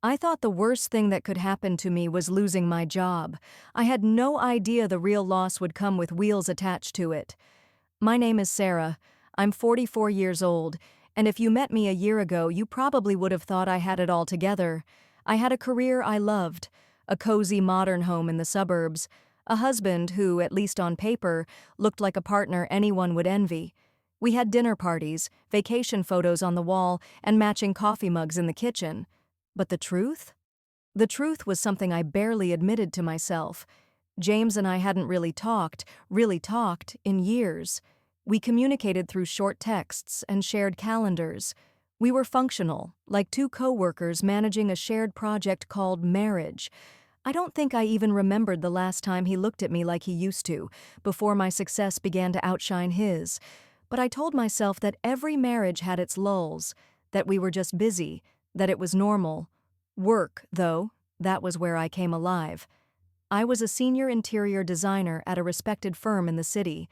I thought the worst thing that could happen to me was losing my job. I had no idea the real loss would come with wheels attached to it. My name is Sarah. I'm 44 years old, and if you met me a year ago, you probably would have thought I had it all together. I had a career I loved, a cozy modern home in the suburbs, a husband who, at least on paper, looked like a partner anyone would envy. We had dinner parties, vacation photos on the wall, and matching coffee mugs in the kitchen. But the truth? The truth was something I barely admitted to myself. James and I hadn't really talked, in years. We communicated through short texts and shared calendars. We were functional, like two coworkers managing a shared project called marriage. I don't think I even remembered the last time he looked at me like he used to, before my success began to outshine his. But I told myself that every marriage had its lulls, that we were just busy, that it was normal. Work, though, that was where I came alive. I was a senior interior designer at a respected firm in the city.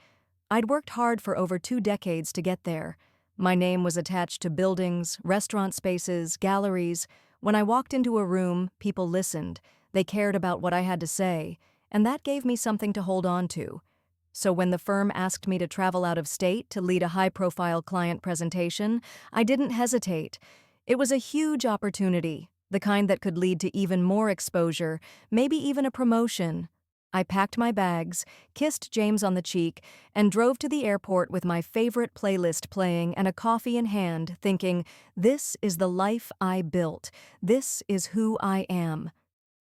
I'd worked hard for over 2 decades to get there. My name was attached to buildings, restaurant spaces, galleries. When I walked into a room, people listened. They cared about what I had to say, and that gave me something to hold on to. So when the firm asked me to travel out of state to lead a high-profile client presentation, I didn't hesitate. It was a huge opportunity, the kind that could lead to even more exposure, maybe even a promotion. I packed my bags, kissed James on the cheek, and drove to the airport with my favorite playlist playing and a coffee in hand, thinking, this is the life I built. This is who I am.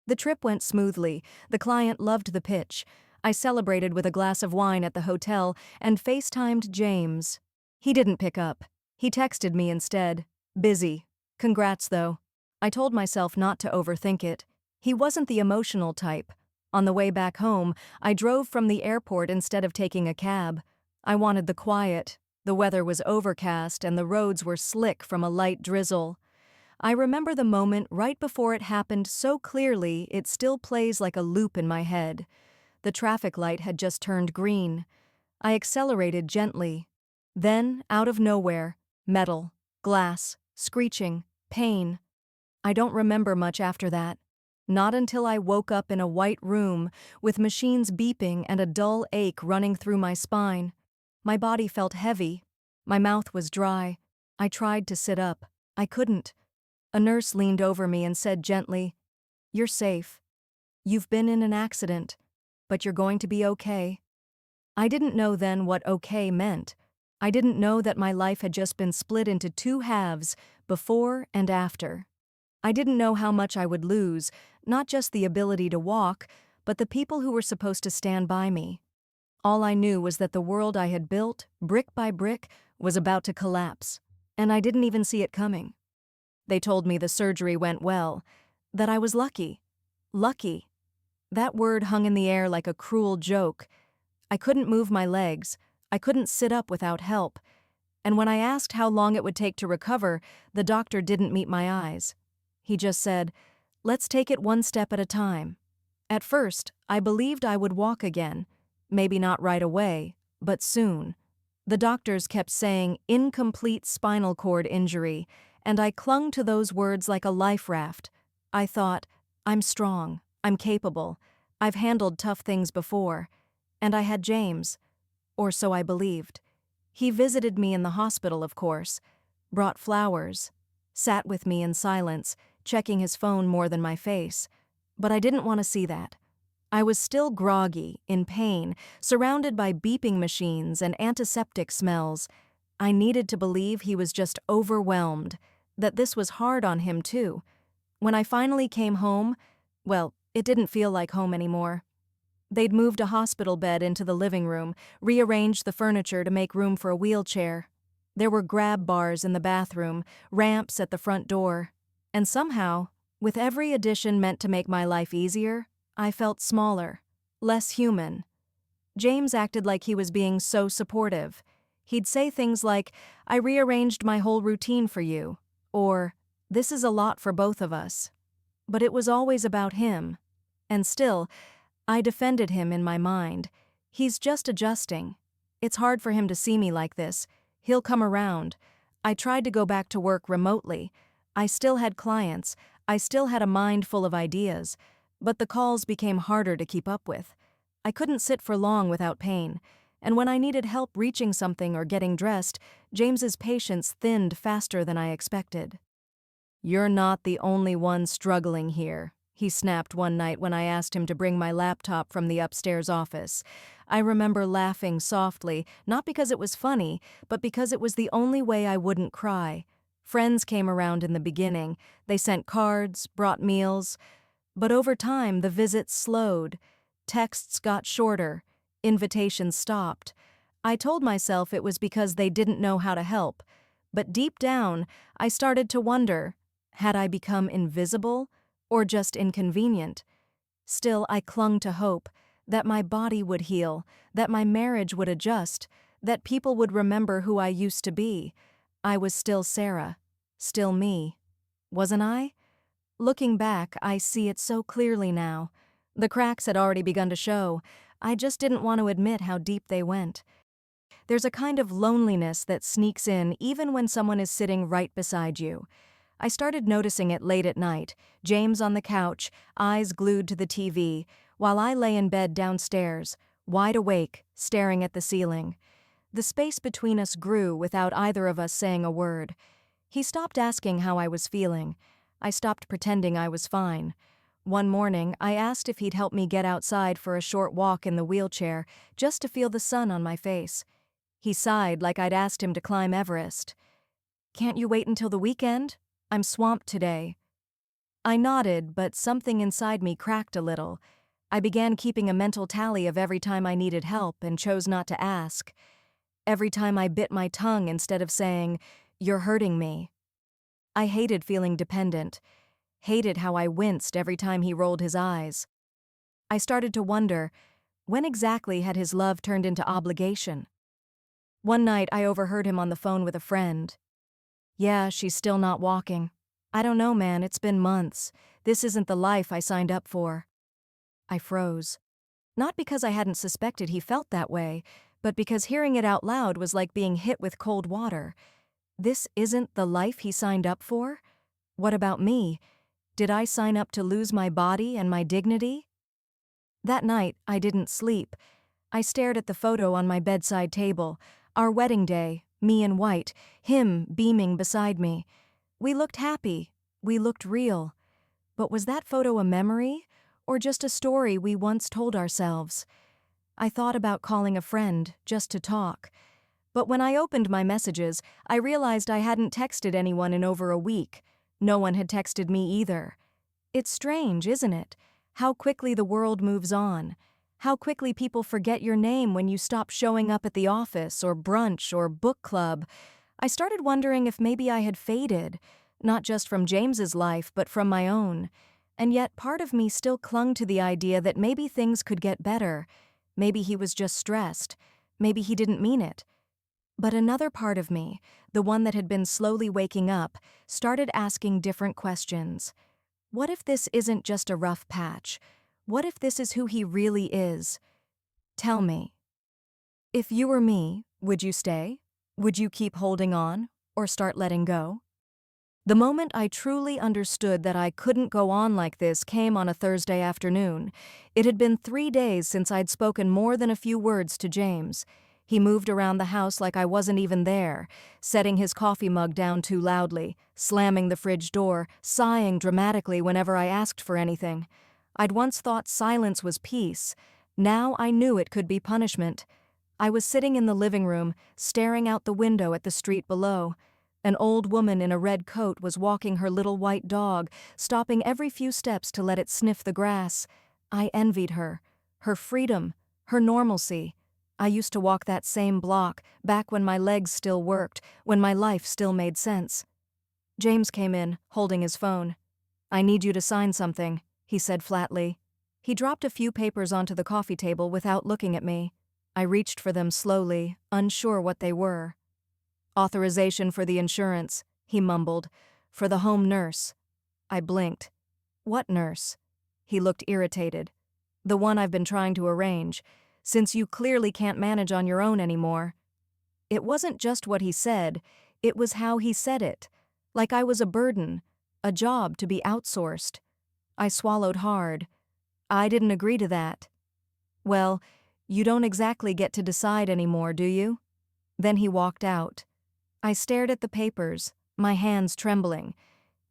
The trip went smoothly. The client loved the pitch. I celebrated with a glass of wine at the hotel and FaceTimed James. He didn't pick up. He texted me instead. Busy. Congrats, though. I told myself not to overthink it. He wasn't the emotional type. On the way back home, I drove from the airport instead of taking a cab. I wanted the quiet. The weather was overcast and the roads were slick from a light drizzle. I remember the moment right before it happened so clearly it still plays like a loop in my head. The traffic light had just turned green. I accelerated gently. Then, out of nowhere, metal, glass, screeching, pain. I don't remember much after that. Not until I woke up in a white room, with machines beeping and a dull ache running through my spine. My body felt heavy. My mouth was dry. I tried to sit up. I couldn't. A nurse leaned over me and said gently, "You're safe. You've been in an accident, but you're going to be okay." I didn't know then what okay meant. I didn't know that my life had just been split into 2 halves, before and after. I didn't know how much I would lose, not just the ability to walk, but the people who were supposed to stand by me. All I knew was that the world I had built, brick by brick, was about to collapse, and I didn't even see it coming. They told me the surgery went well, that I was lucky. Lucky. That word hung in the air like a cruel joke. I couldn't move my legs. I couldn't sit up without help. And when I asked how long it would take to recover, the doctor didn't meet my eyes. He just said, "Let's take it one step at a time." At first, I believed I would walk again. Maybe not right away, but soon. The doctors kept saying incomplete spinal cord injury, and I clung to those words like a life raft. I thought, I'm strong, I'm capable, I've handled tough things before. And I had James. Or so I believed. He visited me in the hospital, of course, brought flowers, sat with me in silence, checking his phone more than my face. But I didn't want to see that. I was still groggy, in pain, surrounded by beeping machines and antiseptic smells. I needed to believe he was just overwhelmed, that this was hard on him too. When I finally came home, well, it didn't feel like home anymore. They'd moved a hospital bed into the living room, rearranged the furniture to make room for a wheelchair. There were grab bars in the bathroom, ramps at the front door. And somehow, with every addition meant to make my life easier, I felt smaller, less human. James acted like he was being so supportive. He'd say things like, "I rearranged my whole routine for you," or, "This is a lot for both of us." But it was always about him. And still, I defended him in my mind. He's just adjusting. It's hard for him to see me like this. He'll come around. I tried to go back to work remotely. I still had clients. I still had a mind full of ideas, but the calls became harder to keep up with. I couldn't sit for long without pain, and when I needed help reaching something or getting dressed, James's patience thinned faster than I expected. "You're not the only one struggling here," he snapped one night when I asked him to bring my laptop from the upstairs office. I remember laughing softly, not because it was funny, but because it was the only way I wouldn't cry. Friends came around in the beginning. They sent cards, brought meals. But over time, the visits slowed. Texts got shorter. Invitations stopped. I told myself it was because they didn't know how to help. But deep down, I started to wonder, had I become invisible or just inconvenient? Still, I clung to hope that my body would heal, that my marriage would adjust, that people would remember who I used to be. I was still Sarah, still me. Wasn't I? Looking back, I see it so clearly now. The cracks had already begun to show. I just didn't want to admit how deep they went. There's a kind of loneliness that sneaks in even when someone is sitting right beside you. I started noticing it late at night, James on the couch, eyes glued to the TV, while I lay in bed downstairs, wide awake, staring at the ceiling. The space between us grew without either of us saying a word. He stopped asking how I was feeling. I stopped pretending I was fine. One morning, I asked if he'd help me get outside for a short walk in the wheelchair, just to feel the sun on my face. He sighed like I'd asked him to climb Everest. "Can't you wait until the weekend? I'm swamped today." I nodded, but something inside me cracked a little. I began keeping a mental tally of every time I needed help and chose not to ask. Every time I bit my tongue instead of saying, "You're hurting me." I hated feeling dependent, hated how I winced every time he rolled his eyes. I started to wonder, when exactly had his love turned into obligation? One night I overheard him on the phone with a friend. "Yeah, she's still not walking. I don't know, man, it's been months. This isn't the life I signed up for." I froze. Not because I hadn't suspected he felt that way, but because hearing it out loud was like being hit with cold water. This isn't the life he signed up for? What about me? Did I sign up to lose my body and my dignity? That night, I didn't sleep. I stared at the photo on my bedside table, our wedding day, me in white, him beaming beside me. We looked happy. We looked real. But was that photo a memory, or just a story we once told ourselves? I thought about calling a friend, just to talk. But when I opened my messages, I realized I hadn't texted anyone in over a week. No one had texted me either. It's strange, isn't it? How quickly the world moves on. How quickly people forget your name when you stop showing up at the office or brunch or book club. I started wondering if maybe I had faded, not just from James's life, but from my own. And yet part of me still clung to the idea that maybe things could get better. Maybe he was just stressed. Maybe he didn't mean it. But another part of me, the one that had been slowly waking up, started asking different questions. What if this isn't just a rough patch? What if this is who he really is? Tell me. If you were me, would you stay? Would you keep holding on, or start letting go? The moment I truly understood that I couldn't go on like this came on a Thursday afternoon. It had been 3 days since I'd spoken more than a few words to James. He moved around the house like I wasn't even there, setting his coffee mug down too loudly, slamming the fridge door, sighing dramatically whenever I asked for anything. I'd once thought silence was peace. Now I knew it could be punishment. I was sitting in the living room, staring out the window at the street below. An old woman in a red coat was walking her little white dog, stopping every few steps to let it sniff the grass. I envied her. Her freedom, her normalcy. I used to walk that same block, back when my legs still worked, when my life still made sense. James came in, holding his phone. "I need you to sign something," he said flatly. He dropped a few papers onto the coffee table without looking at me. I reached for them slowly, unsure what they were. "Authorization for the insurance," he mumbled. "For the home nurse." I blinked. "What nurse?" He looked irritated. "The one I've been trying to arrange, since you clearly can't manage on your own anymore." It wasn't just what he said, it was how he said it. Like I was a burden. a job to be outsourced. I swallowed hard. I didn't agree to that. Well, you don't exactly get to decide anymore, do you? Then he walked out. I stared at the papers, my hands trembling.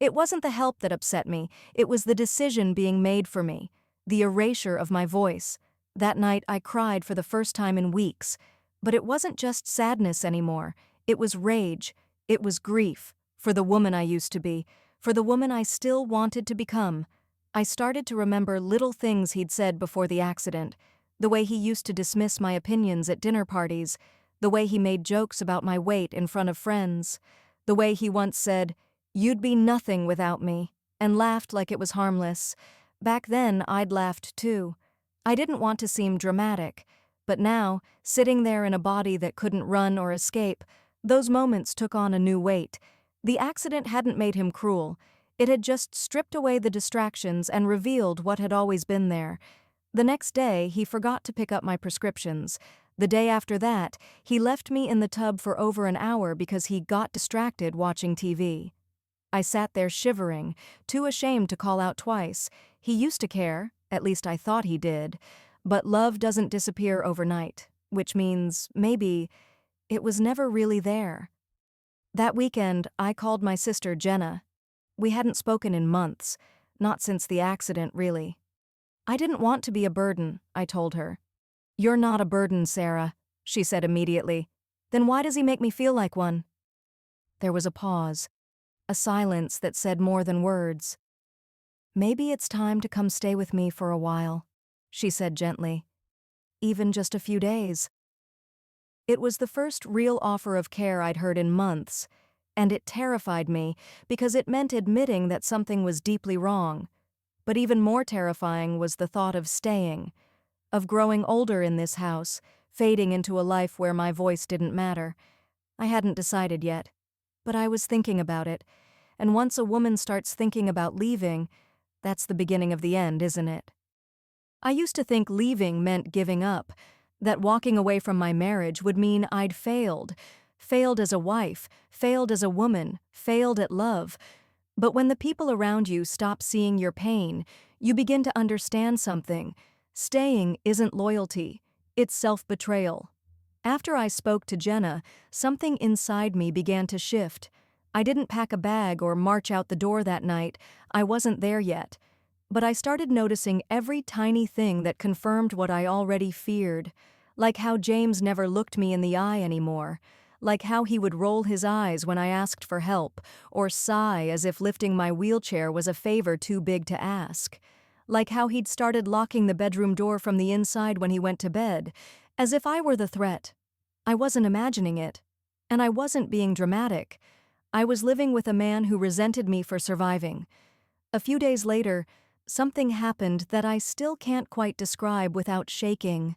It wasn't the help that upset me, it was the decision being made for me, the erasure of my voice. That night I cried for the first time in weeks, but it wasn't just sadness anymore, it was rage, it was grief, for the woman I used to be, for the woman I still wanted to become. I started to remember little things he'd said before the accident, the way he used to dismiss my opinions at dinner parties, the way he made jokes about my weight in front of friends, the way he once said, "You'd be nothing without me," and laughed like it was harmless. Back then, I'd laughed too. I didn't want to seem dramatic, but now, sitting there in a body that couldn't run or escape, those moments took on a new weight. The accident hadn't made him cruel. It had just stripped away the distractions and revealed what had always been there. The next day, he forgot to pick up my prescriptions. The day after that, he left me in the tub for over an hour because he got distracted watching TV. I sat there shivering, too ashamed to call out twice. He used to care, at least I thought he did, but love doesn't disappear overnight, which means, maybe, it was never really there. That weekend, I called my sister Jenna. We hadn't spoken in months, not since the accident, really. I didn't want to be a burden, I told her. "You're not a burden, Sarah," she said immediately. "Then why does he make me feel like one?" There was a pause, a silence that said more than words. "Maybe it's time to come stay with me for a while," she said gently. "Even just a few days." It was the first real offer of care I'd heard in months, and it terrified me because it meant admitting that something was deeply wrong. But even more terrifying was the thought of staying, of growing older in this house, fading into a life where my voice didn't matter. I hadn't decided yet, but I was thinking about it, and once a woman starts thinking about leaving, that's the beginning of the end, isn't it? I used to think leaving meant giving up, that walking away from my marriage would mean I'd failed as a wife, failed as a woman, failed at love. But when the people around you stop seeing your pain, you begin to understand something. Staying isn't loyalty, it's self-betrayal. After I spoke to Jenna, something inside me began to shift. I didn't pack a bag or march out the door that night, I wasn't there yet. But I started noticing every tiny thing that confirmed what I already feared. Like how James never looked me in the eye anymore. Like how he would roll his eyes when I asked for help, or sigh as if lifting my wheelchair was a favor too big to ask. Like how he'd started locking the bedroom door from the inside when he went to bed, as if I were the threat. I wasn't imagining it. And I wasn't being dramatic. I was living with a man who resented me for surviving. A few days later, something happened that I still can't quite describe without shaking.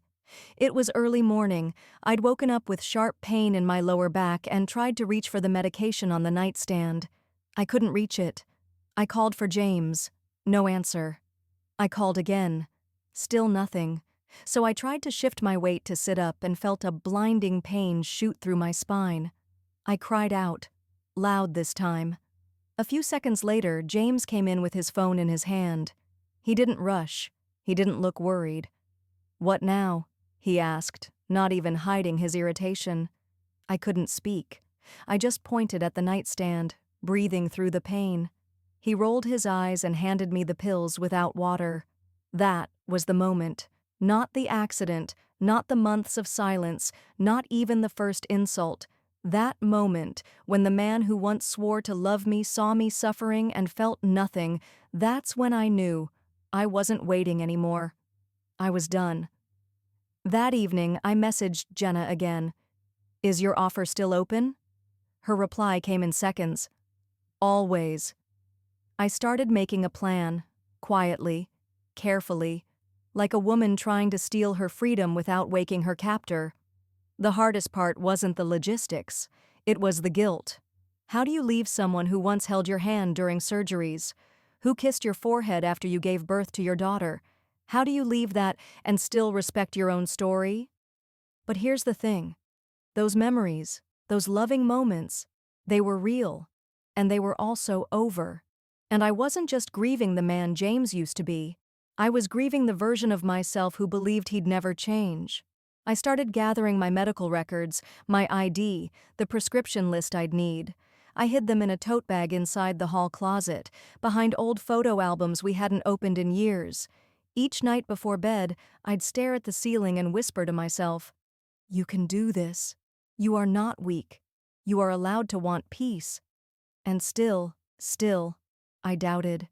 It was early morning. I'd woken up with sharp pain in my lower back and tried to reach for the medication on the nightstand. I couldn't reach it. I called for James. No answer. I called again. Still nothing. So I tried to shift my weight to sit up and felt a blinding pain shoot through my spine. I cried out. Loud this time. A few seconds later, James came in with his phone in his hand. He didn't rush. He didn't look worried. "What now?" he asked, not even hiding his irritation. I couldn't speak. I just pointed at the nightstand, breathing through the pain. He rolled his eyes and handed me the pills without water. That was the moment. Not the accident, not the months of silence, not even the first insult. That moment, when the man who once swore to love me saw me suffering and felt nothing, that's when I knew. I wasn't waiting anymore. I was done. That evening, I messaged Jenna again. "Is your offer still open?" Her reply came in seconds. "Always." I started making a plan, quietly, carefully, like a woman trying to steal her freedom without waking her captor. The hardest part wasn't the logistics, it was the guilt. How do you leave someone who once held your hand during surgeries? Who kissed your forehead after you gave birth to your daughter? How do you leave that and still respect your own story? But here's the thing. Those memories, those loving moments, they were real, and they were also over. And I wasn't just grieving the man James used to be. I was grieving the version of myself who believed he'd never change. I started gathering my medical records, my ID, the prescription list I'd need. I hid them in a tote bag inside the hall closet, behind old photo albums we hadn't opened in years. Each night before bed, I'd stare at the ceiling and whisper to myself, "You can do this. You are not weak. You are allowed to want peace." And still, I doubted.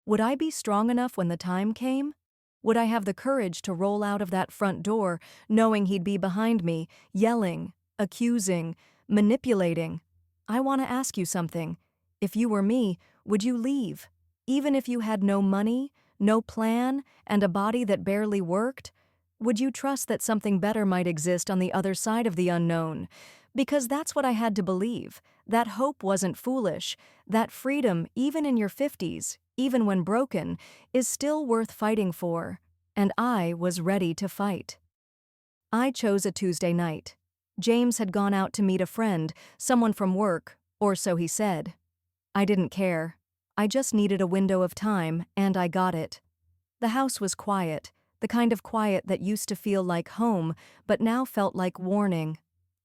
Would I be strong enough when the time came? Would I have the courage to roll out of that front door, knowing he'd be behind me, yelling, accusing, manipulating? I want to ask you something. If you were me, would you leave? Even if you had no money, no plan, and a body that barely worked? Would you trust that something better might exist on the other side of the unknown? Because that's what I had to believe. That hope wasn't foolish. That freedom, even in your 50s, even when broken, is still worth fighting for. And I was ready to fight. I chose a Tuesday night. James had gone out to meet a friend, someone from work, or so he said. I didn't care. I just needed a window of time, and I got it. The house was quiet, the kind of quiet that used to feel like home, but now felt like warning.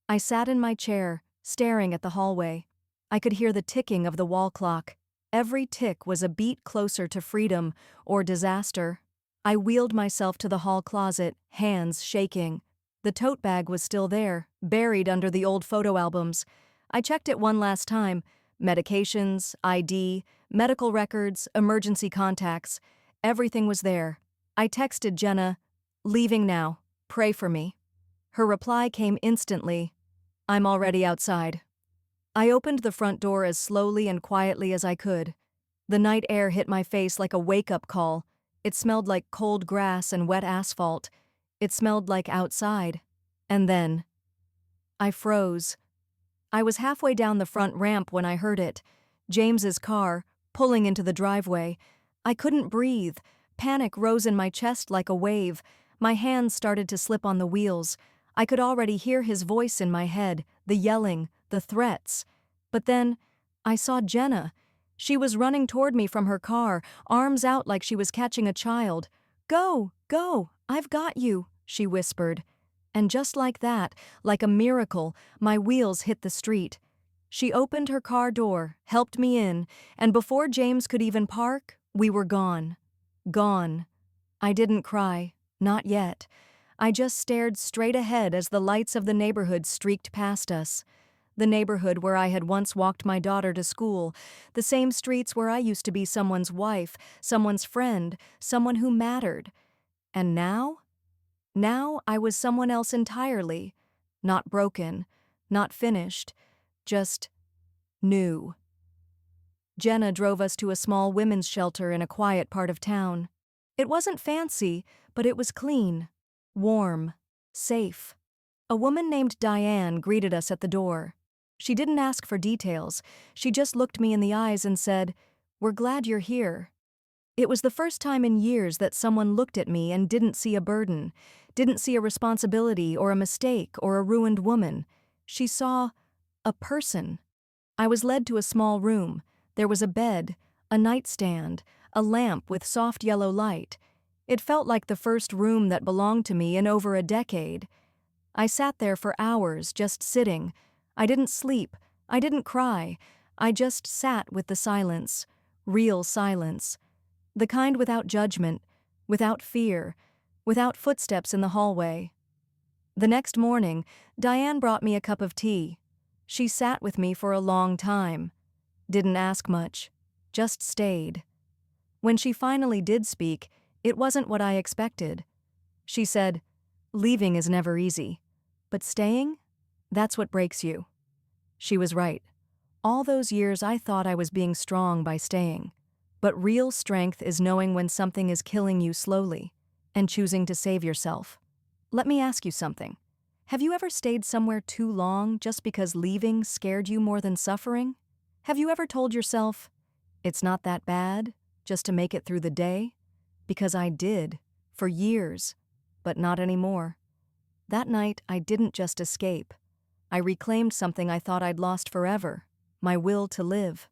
I sat in my chair, staring at the hallway. I could hear the ticking of the wall clock. Every tick was a beat closer to freedom or disaster. I wheeled myself to the hall closet, hands shaking. The tote bag was still there, buried under the old photo albums. I checked it one last time. Medications, ID, medical records, emergency contacts. Everything was there. I texted Jenna, "Leaving now. Pray for me." Her reply came instantly, "I'm already outside." I opened the front door as slowly and quietly as I could. The night air hit my face like a wake-up call. It smelled like cold grass and wet asphalt. It smelled like outside. And then I froze. I was halfway down the front ramp when I heard it. James's car, pulling into the driveway. I couldn't breathe. Panic rose in my chest like a wave. My hands started to slip on the wheels. I could already hear his voice in my head, the yelling, the threats. But then, I saw Jenna. She was running toward me from her car, arms out like she was catching a child. "Go, go, I've got you," she whispered. And just like that, like a miracle, my wheels hit the street. She opened her car door, helped me in, and before James could even park, we were gone. Gone. I didn't cry, not yet. I just stared straight ahead as the lights of the neighborhood streaked past us. The neighborhood where I had once walked my daughter to school, the same streets where I used to be someone's wife, someone's friend, someone who mattered. And now? Now I was someone else entirely. Not broken, not finished, just new. Jenna drove us to a small women's shelter in a quiet part of town. It wasn't fancy, but it was clean, warm, safe. A woman named Diane greeted us at the door. She didn't ask for details. She just looked me in the eyes and said, "We're glad you're here." It was the first time in years that someone looked at me and didn't see a burden, didn't see a responsibility or a mistake or a ruined woman. She saw a person. I was led to a small room. There was a bed, a nightstand, a lamp with soft yellow light. It felt like the first room that belonged to me in over a decade. I sat there for hours, just sitting. I didn't sleep. I didn't cry. I just sat with the silence. Real silence. The kind without judgment, without fear, without footsteps in the hallway. The next morning, Diane brought me a cup of tea. She sat with me for a long time. Didn't ask much. Just stayed. When she finally did speak, it wasn't what I expected. She said, "Leaving is never easy. But staying? That's what breaks you." She was right. All those years I thought I was being strong by staying. But real strength is knowing when something is killing you slowly, and choosing to save yourself. Let me ask you something. Have you ever stayed somewhere too long just because leaving scared you more than suffering? Have you ever told yourself, "It's not that bad," just to make it through the day? Because I did, for years, but not anymore. That night, I didn't just escape. I reclaimed something I thought I'd lost forever, my will to live.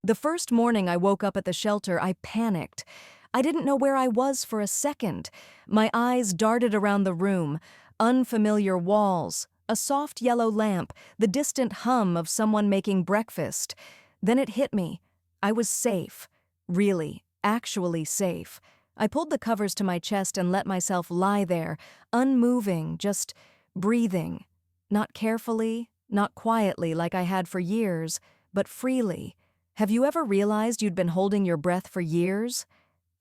The first morning I woke up at the shelter, I panicked. I didn't know where I was for a second. My eyes darted around the room. Unfamiliar walls, a soft yellow lamp, the distant hum of someone making breakfast. Then it hit me. I was safe. Really, actually safe. I pulled the covers to my chest and let myself lie there, unmoving, just breathing. Not carefully, not quietly like I had for years, but freely. Have you ever realized you'd been holding your breath for years?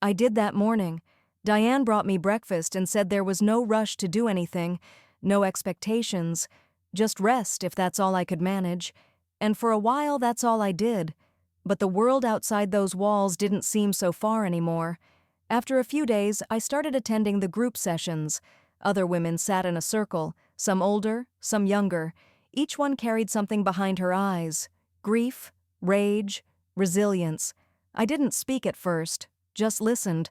I did that morning. Diane brought me breakfast and said there was no rush to do anything, no expectations, just rest if that's all I could manage. And for a while that's all I did. But the world outside those walls didn't seem so far anymore. After a few days, I started attending the group sessions. Other women sat in a circle, some older, some younger. Each one carried something behind her eyes: grief, rage, resilience. I didn't speak at first, just listened.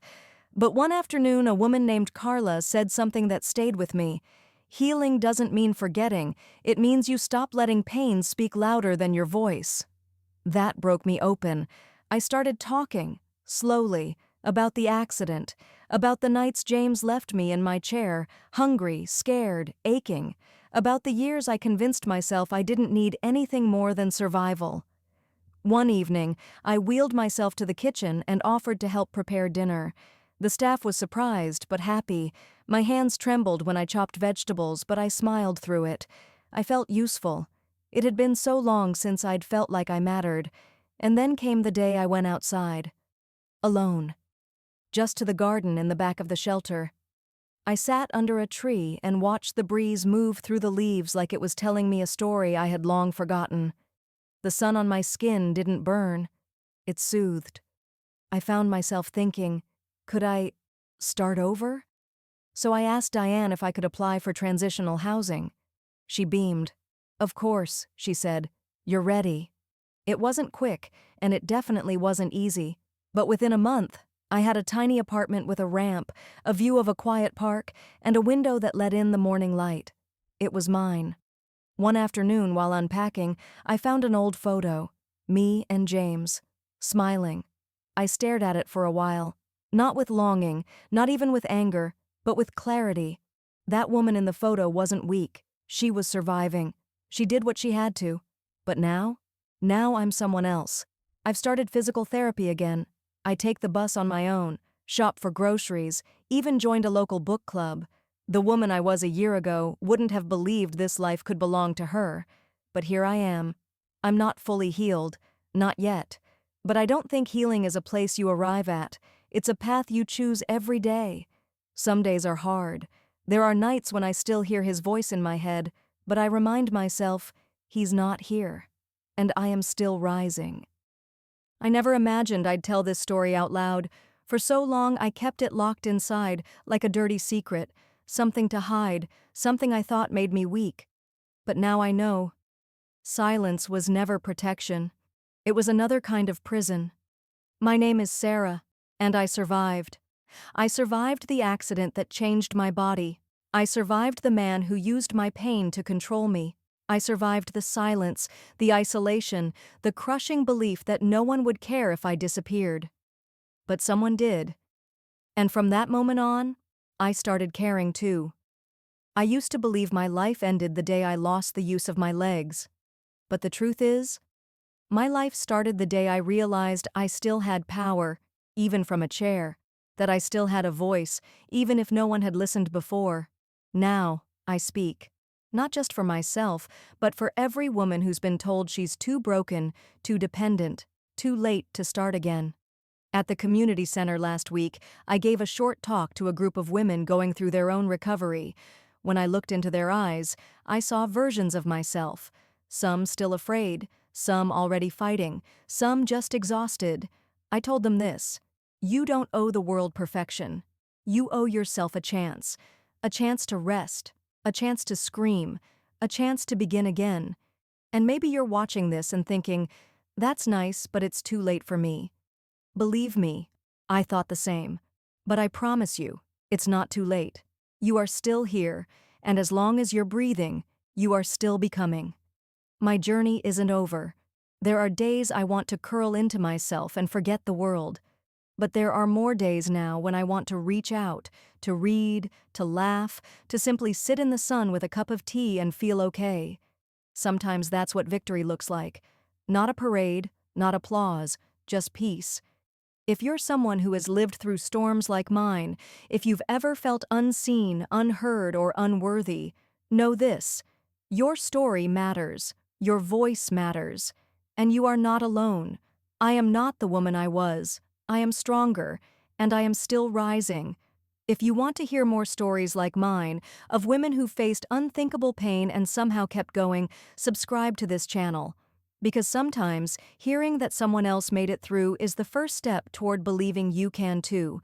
But one afternoon, a woman named Carla said something that stayed with me. Healing doesn't mean forgetting, it means you stop letting pain speak louder than your voice. That broke me open. I started talking, slowly, about the accident, about the nights James left me in my chair, hungry, scared, aching, about the years I convinced myself I didn't need anything more than survival. One evening, I wheeled myself to the kitchen and offered to help prepare dinner. The staff was surprised but happy. My hands trembled when I chopped vegetables, but I smiled through it. I felt useful. It had been so long since I'd felt like I mattered. And then came the day I went outside. Alone. Just to the garden in the back of the shelter. I sat under a tree and watched the breeze move through the leaves like it was telling me a story I had long forgotten. The sun on my skin didn't burn. It soothed. I found myself thinking, could I start over? So I asked Diane if I could apply for transitional housing. She beamed. Of course, she said. You're ready. It wasn't quick, and it definitely wasn't easy. But within a month, I had a tiny apartment with a ramp, a view of a quiet park, and a window that let in the morning light. It was mine. One afternoon, while unpacking, I found an old photo, me and James, smiling. I stared at it for a while, not with longing, not even with anger, but with clarity. That woman in the photo wasn't weak. She was surviving. She did what she had to. But now? Now I'm someone else. I've started physical therapy again. I take the bus on my own, shop for groceries, even joined a local book club. The woman I was a year ago wouldn't have believed this life could belong to her. But here I am. I'm not fully healed, not yet. But I don't think healing is a place you arrive at. It's a path you choose every day. Some days are hard. There are nights when I still hear his voice in my head, but I remind myself, he's not here. And I am still rising. I never imagined I'd tell this story out loud. For so long I kept it locked inside, like a dirty secret, something to hide, something I thought made me weak. But now I know. Silence was never protection. It was another kind of prison. My name is Sarah, and I survived. I survived the accident that changed my body. I survived the man who used my pain to control me. I survived the silence, the isolation, the crushing belief that no one would care if I disappeared. But someone did. And from that moment on, I started caring too. I used to believe my life ended the day I lost the use of my legs. But the truth is, my life started the day I realized I still had power, even from a chair, that I still had a voice, even if no one had listened before. Now, I speak. Not just for myself, but for every woman who's been told she's too broken, too dependent, too late to start again. At the community center last week, I gave a short talk to a group of women going through their own recovery. When I looked into their eyes, I saw versions of myself. Some still afraid, some already fighting, some just exhausted. I told them this: you don't owe the world perfection. You owe yourself a chance to rest, a chance to scream, a chance to begin again. And maybe you're watching this and thinking, that's nice, but it's too late for me. Believe me, I thought the same. But I promise you, it's not too late. You are still here, and as long as you're breathing, you are still becoming. My journey isn't over. There are days I want to curl into myself and forget the world. But there are more days now when I want to reach out, to read, to laugh, to simply sit in the sun with a cup of tea and feel okay. Sometimes that's what victory looks like. Not a parade, not applause, just peace. If you're someone who has lived through storms like mine, if you've ever felt unseen, unheard, or unworthy, know this: your story matters, your voice matters, and you are not alone. I am not the woman I was. I am stronger, and I am still rising. If you want to hear more stories like mine, of women who faced unthinkable pain and somehow kept going, subscribe to this channel. Because sometimes, hearing that someone else made it through is the first step toward believing you can too.